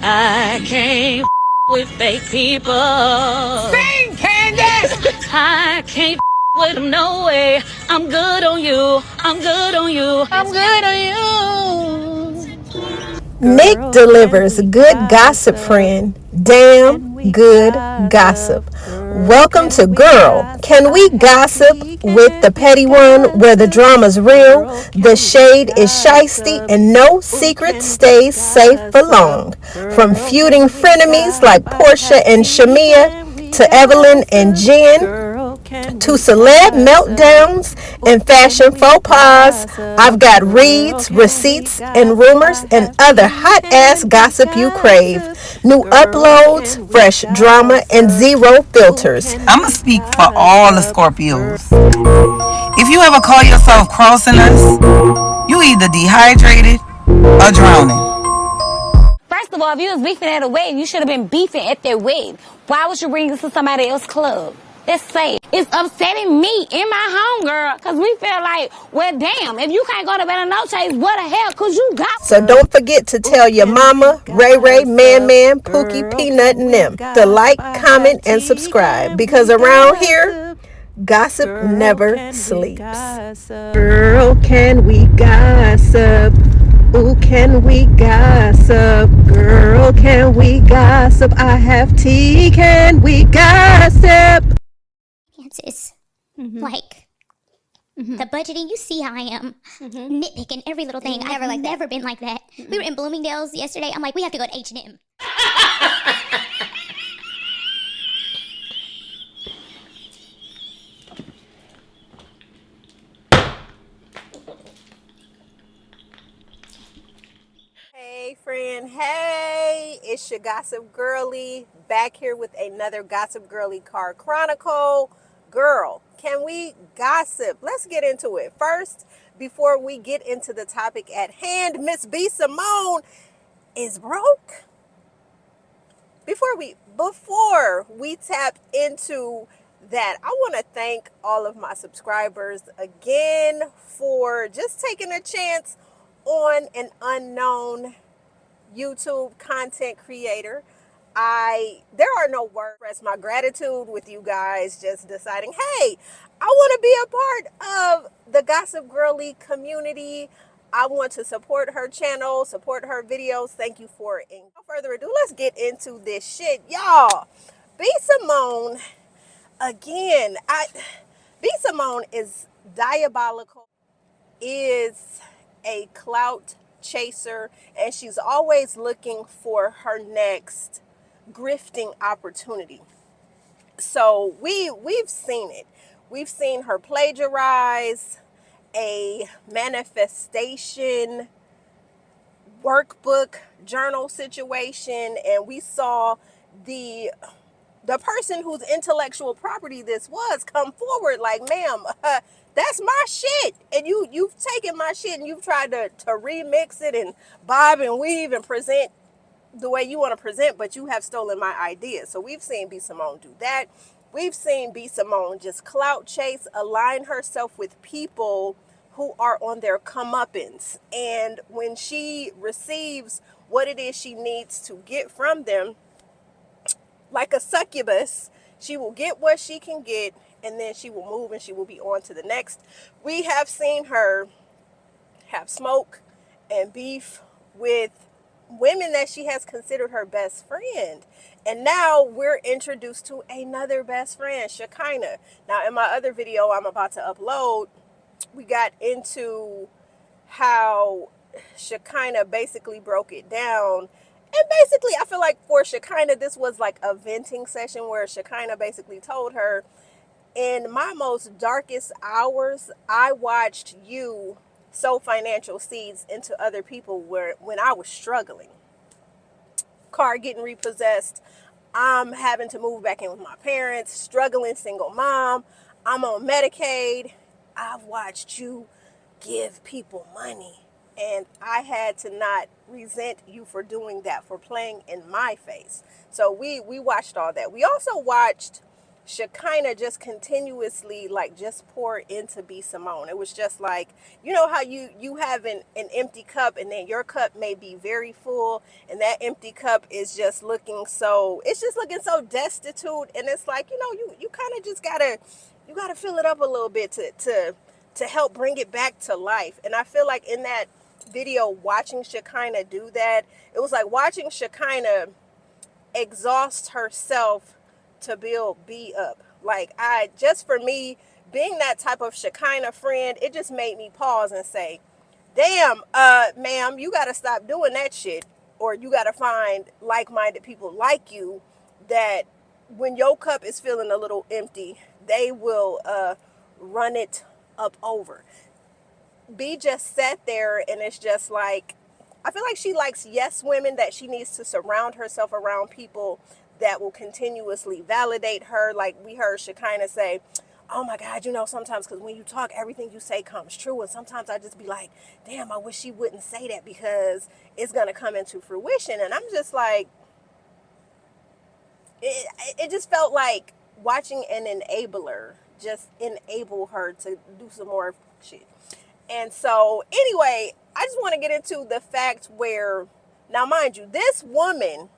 I can't with fake people. Sing, Candace! I can't with them, no way. I'm good on you. I'm good on you. I'm good on you. Nick delivers good gossip, friend. Damn good gossip. Welcome to Girl, Can We Gossip with the petty one where the drama's real, the shade is shisty, and no secret stays safe for long. From feuding frenemies like Portia and Shamia to Evelyn and Jen to celeb meltdowns and fashion faux pas, I've got reads, receipts, and rumors and other hot ass gossip you crave. New uploads, fresh drama, and zero filters. I'ma speak for all the Scorpios. If you ever call yourself crossing us, you either dehydrated or drowning. First of all, if you was beefing at a wedding, you should have been beefing at their wedding. Why would you bring this to somebody else's club? That's safe. It's upsetting me in my home, girl, because we feel like, well, damn, if you can't go to Bella Noche's, what the hell could you got? So don't forget to tell your mama, Ray Ray, Man, Pookie, Peanut, and them to like, comment, and subscribe, because around here, gossip never sleeps. Girl, can we gossip? Ooh, can we gossip? Girl, can we gossip? I have tea, can we gossip? Kansas, like the budgeting, you see how I am nitpicking every little thing. I've never been like that. We were in Bloomingdale's yesterday. I'm like, we have to go to H&M. Hey friend, hey, it's your Gossip Girly back here with another Gossip Girly Car Chronicle. Girl, can we gossip? Let's get into it. First, before we get into the topic at hand, Miss B Simone is broke. Before we tap into that, I want to thank all of my subscribers again for just taking a chance on an unknown YouTube content creator. There are no words to express my gratitude with you guys just deciding, hey, I want to be a part of the Gossip Girly community. I want to support her channel, support her videos. Thank you for it. And no further ado, let's get into this shit, y'all. B Simone, again, B Simone is diabolical, is a clout chaser, and she's always looking for her next grifting opportunity. So we've seen it. We've seen her plagiarize a manifestation workbook journal situation, and we saw the person whose intellectual property this was come forward like, ma'am, that's my shit, and you've taken my shit and you've tried to remix it and bob and weave and present the way you want to present, but you have stolen my idea. So we've seen B Simone do that. We've seen B Simone just clout chase, align herself with people who are on their comeuppance, and when she receives what it is she needs to get from them, like a succubus, she will get what she can get, and then she will move and she will be on to the next. We have seen her have smoke and beef with women that she has considered her best friend. And now we're introduced to another best friend, Shekinah. Now, in my other video I'm about to upload, we got into how Shekinah basically broke it down. And basically, I feel like for Shekinah, this was like a venting session where Shekinah basically told her, in my most darkest hours, I watched you sow financial seeds into other people when I was struggling. Car getting repossessed. I'm having to move back in with my parents, struggling single mom. I'm on Medicaid. I've watched you give people money, and I had to not resent you for doing that, for playing in my face. So we watched all that. We also watched Shekinah just continuously like just pour into B Simone. It was just like, you know how you have an empty cup, and then your cup may be very full, and that empty cup is just looking so, it's just looking so destitute, and it's like, you kind of just gotta, you gotta fill it up a little bit to help bring it back to life. And I feel like in that video, watching Shekinah do that, it was like watching Shekinah exhaust herself to build B up. Like, just for me, being that type of Shekinah friend, it just made me pause and say, damn, ma'am, you got to stop doing that shit, or you got to find like-minded people like you that when your cup is feeling a little empty, they will run it up over. B just sat there, and it's just like, I feel like she likes yes women, that she needs to surround herself around people that will continuously validate her. Like we heard Shekinah say, oh my God, sometimes, because when you talk, everything you say comes true. And sometimes I just be like, damn, I wish she wouldn't say that, because it's going to come into fruition. And I'm just like, it just felt like watching an enabler just enable her to do some more shit. And so, anyway, I just want to get into the fact where, now mind you, this woman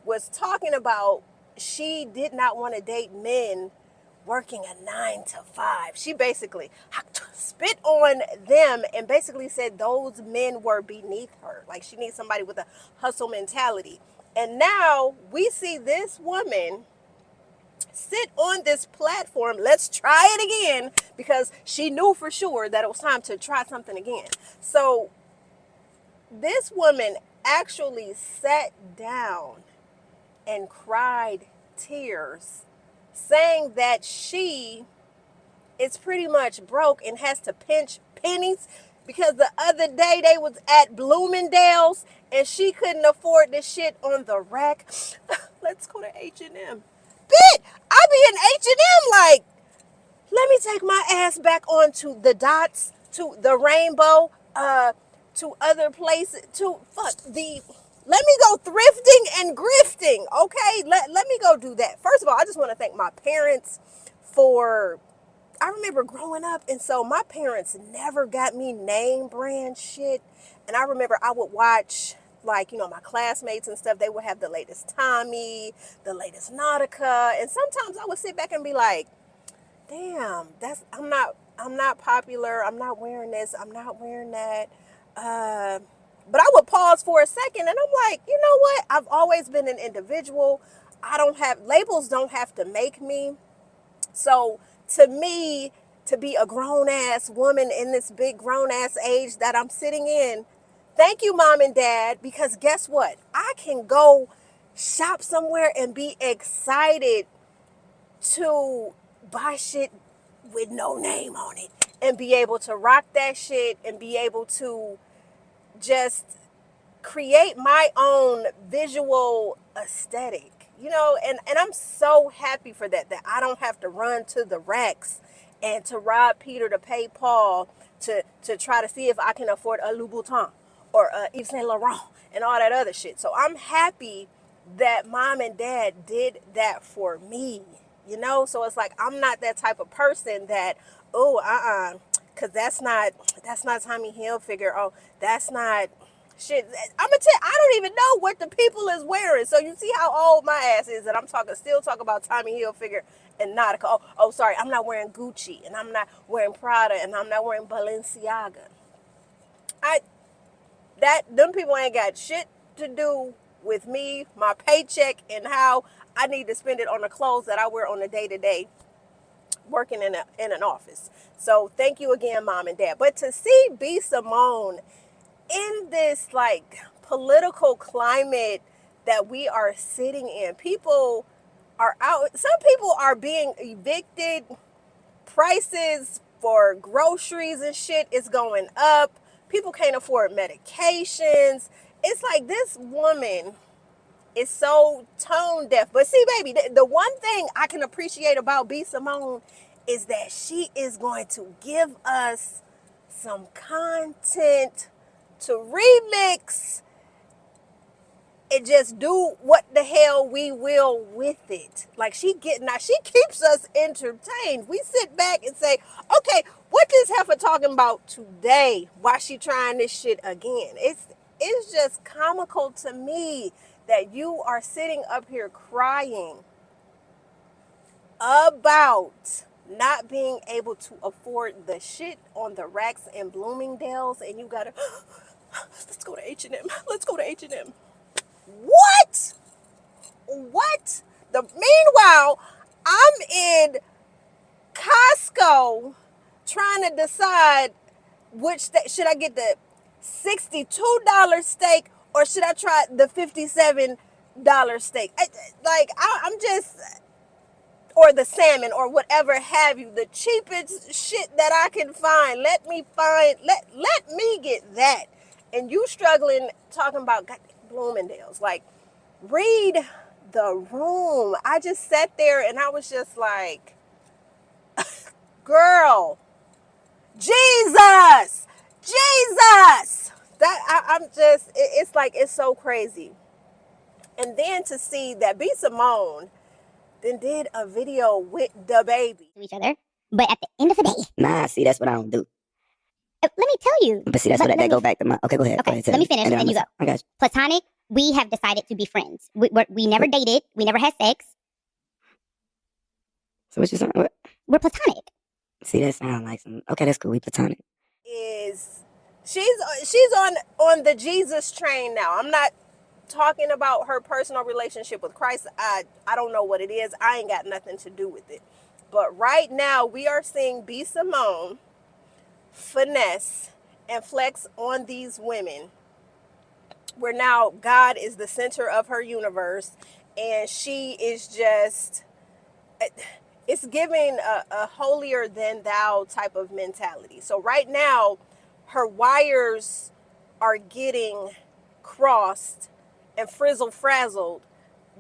was talking about she did not want to date men working a 9 to 5. She basically spit on them and basically said those men were beneath her. Like, she needs somebody with a hustle mentality. And now we see this woman sit on this platform. Let's try it again, because she knew for sure that it was time to try something again. So this woman actually sat down and cried tears, saying that she is pretty much broke and has to pinch pennies, because the other day they was at Bloomingdale's and she couldn't afford the shit on the rack. Let's go to H&M. Bitch, I be in H&M like, let me take my ass back onto the dots, to the rainbow, to other places, let me go thrifting and grifting, okay? Let me go do that. First of all, I just want to thank my parents for, I remember growing up, and so my parents never got me name brand shit. And I remember I would watch, like, my classmates and stuff, they would have the latest Tommy, the latest Nautica, and sometimes I would sit back and be like, damn, I'm not popular, I'm not wearing this, I'm not wearing that. But I would pause for a second, and I'm like, you know what? I've always been an individual. Labels don't have to make me. So to me, to be a grown-ass woman in this big grown-ass age that I'm sitting in, thank you, Mom and Dad, because guess what? I can go shop somewhere and be excited to buy shit with no name on it and be able to rock that shit and be able to just create my own visual aesthetic, and I'm so happy for that I don't have to run to the racks and to rob Peter to pay Paul to try to see if I can afford a Louboutin or a Yves Saint Laurent and all that other shit. So I'm happy that Mom and Dad did that for me, so it's like, I'm not that type of person that, because that's not Tommy Hilfiger. Oh, that's not shit. I'm gonna tell you, I don't even know what the people is wearing. So you see how old my ass is that I'm still talking about Tommy Hilfiger and Nautica. Oh, sorry, I'm not wearing Gucci, and I'm not wearing Prada, and I'm not wearing Balenciaga. Them people ain't got shit to do with me, my paycheck, and how I need to spend it on the clothes that I wear on a day-to-day working in an office. So thank you again, Mom and Dad. But to see B Simone in this like political climate that we are sitting in, people are out. Some people are being evicted. Prices for groceries and shit is going up. People can't afford medications. It's like this woman is so tone deaf. But see, baby, the one thing I can appreciate about B Simone is that she is going to give us some content to remix and just do what the hell we will with it. Like she keeps us entertained. We sit back and say, okay, what this heifer talking about today? Why she trying this shit again? It's just comical to me that you are sitting up here crying about not being able to afford the shit on the racks in Bloomingdale's, and you gotta let's go to H&M. Let's go to H&M. What? What? Meanwhile, I'm in Costco trying to decide should I get the $62 steak or should I try the $57 steak? I'm just, or the salmon or whatever have you, the cheapest shit that I can find. Let me get that. And you struggling talking about Bloomingdale's. Like, read the room. I just sat there and I was just like, girl, Jesus. I'm just, it's like, it's so crazy. And then to see that B. Simone then did a video with the baby. To each other. But at the end of the day, Nah, see, that's what I don't do. let me tell you. But see, that's what that go back to my. Okay, go ahead. Okay, let me finish and then you go. I got you. Platonic, we have decided to be friends. We never dated. We never had sex. So what you saying? What? We're platonic. See, that sound like some. Okay, that's cool. We platonic. She's on the Jesus train now. I'm not talking about her personal relationship with Christ. I don't know what it is. I ain't got nothing to do with it. But right now we are seeing B. Simone finesse and flex on these women, where now God is the center of her universe, and she is just, it's giving a holier than thou type of mentality. So right now her wires are getting crossed and frizzle frazzled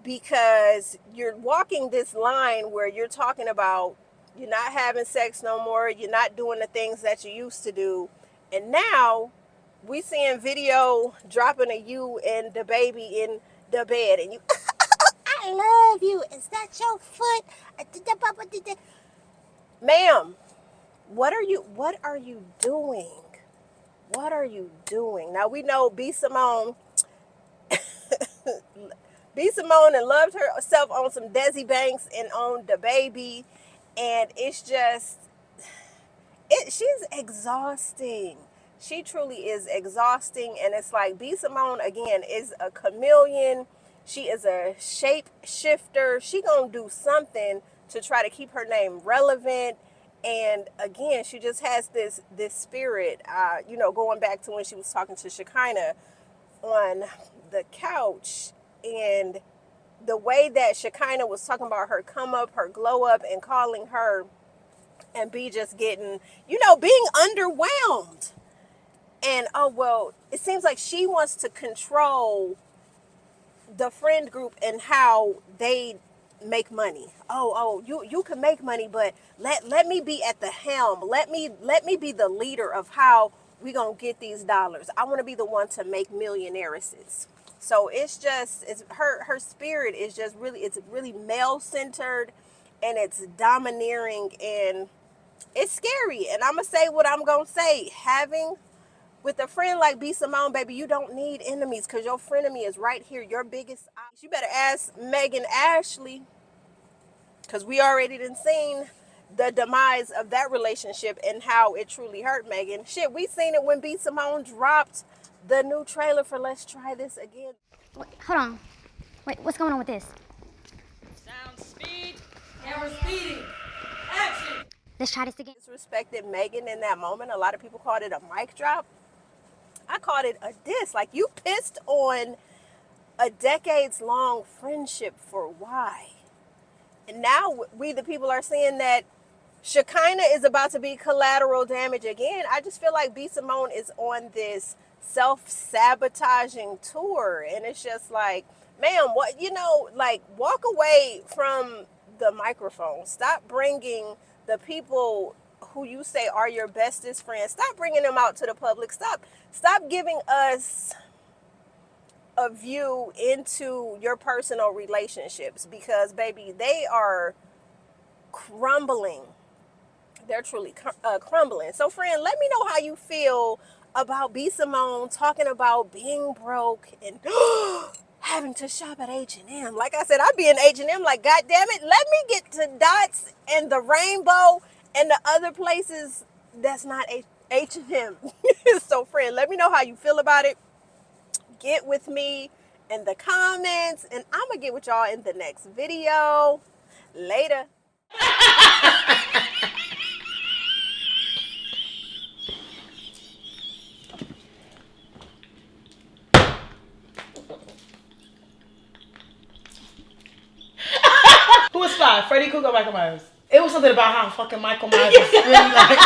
because you're walking this line where you're talking about you're not having sex no more, you're not doing the things that you used to do, and now we seeing video dropping of you and the baby in the bed, and you I love you, is that your foot? Ma'am, what are you doing? What are you doing? Now we know B. Simone and loved herself on some Desi Banks and on the baby, and it's just, she's exhausting. She truly is exhausting, and it's like B. Simone again is a chameleon. She is a shape shifter. She gonna do something to try to keep her name relevant. And again, she just has this spirit. Going back to when she was talking to Shekinah on the couch, and the way that Shekinah was talking about her come up, her glow up, and calling her, and be just getting, being underwhelmed. And it seems like she wants to control the friend group and how they make money. You can make money, but let me be at the helm. Let me be the leader of how we gonna get these dollars. I want to be the one to make millionairesses. So it's her spirit is just really, it's really male centered, and it's domineering, and it's scary. And I'm gonna say what I'm gonna say. Having with a friend like B. Simone, baby, you don't need enemies, because your frenemy is right here, your biggest eye. You better ask Megan Ashley, because we already done seen the demise of that relationship and how it truly hurt Megan. Shit, we seen it when B. Simone dropped the new trailer for Let's Try This Again. Wait, hold on. Wait, what's going on with this? Sound speed. Camera speeding. Action. Let's try this again. Disrespected Megan in that moment. A lot of people called it a mic drop. I called it a diss. Like, you pissed on a decades-long friendship for why? And now we, the people, are seeing that Shekinah is about to be collateral damage again. I just feel like B. Simone is on this self-sabotaging tour. And it's just like, ma'am, walk away from the microphone. Stop bringing the people who you say are your bestest friends. Stop bringing them out to the public. Stop giving us a view into your personal relationships because, baby, they are crumbling. They're truly crumbling. So, friend, let me know how you feel about B. Simone talking about being broke and having to shop at H&M. Like I said, I'd be in H&M like, God damn it, let me get to Dots and the Rainbow and the other places that's not H&M. So, friend, let me know how you feel about it. Get with me in the comments, and I'm going to get with y'all in the next video. Later. Who was five? Freddy Krueger or Michael Myers? It was something about how fucking Michael Myers was really like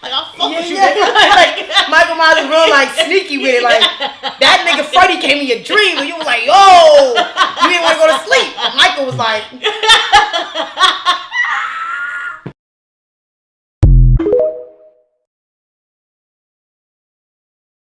I'll fuck with you. Like Michael Myers was real like sneaky with it. Like that nigga Freddy came in your dream and you was like, yo, you didn't want to go to sleep. And Michael was like,